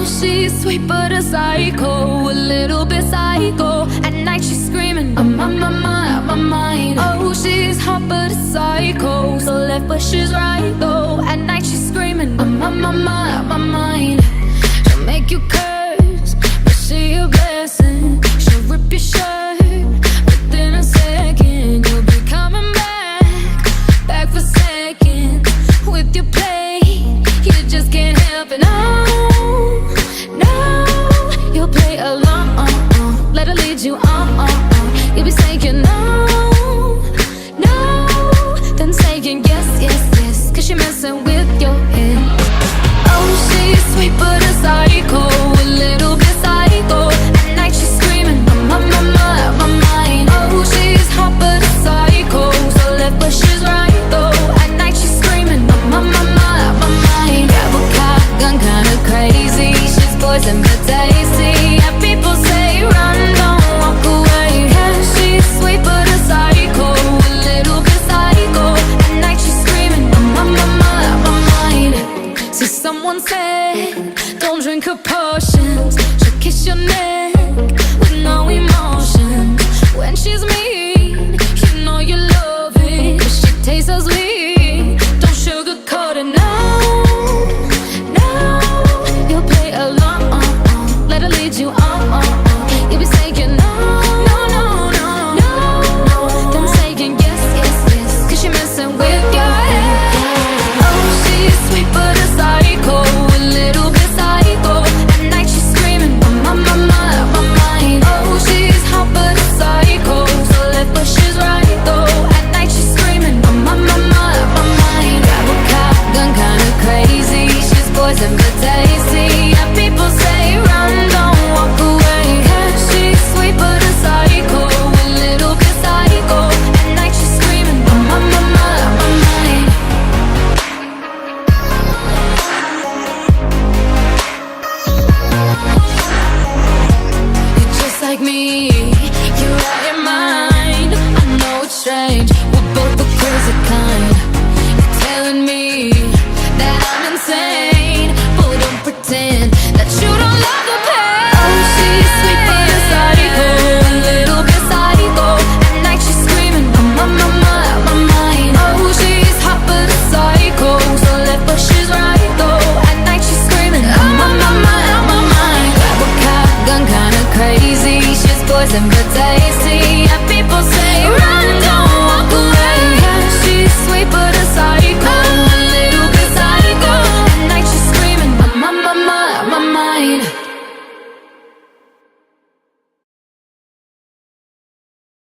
she's sweet but a psycho, a little bit psycho. At night she's screaming, I'm on my mind, my mind. Oh, she's hot but a psycho, so left but she's right though. At night she's screaming, I'm on my mind, my mind. She'll make you curse, but she a blessing. She'll rip your shirt within a second. You'll be coming back for seconds with your play. You just can't help it, no, no. You'll play along, let her lead you on. You'll be saying no, no, then saying yes, yes, yes, 'cause she's messing with your head. Oh, she's sweet but a psycho, a little bit psycho. At night she's screaming, I'm on my mind, my mind. Oh, she's hot but a psycho, so left but she's right though. At night she's screaming, I'm on my mind, my mind. Grab a car, gun kinda crazy. She's poison but tasty. Yeah, people say run, don't walk away. Yeah, she's sweet but a psycho, a little bit psycho. At night she's screaming, I'm on my mind, my mind. See, someone said, don't drink her potions. She'll kiss your neck with no emotion. When she's mean, you know you love it, 'cause she tastes so sweet.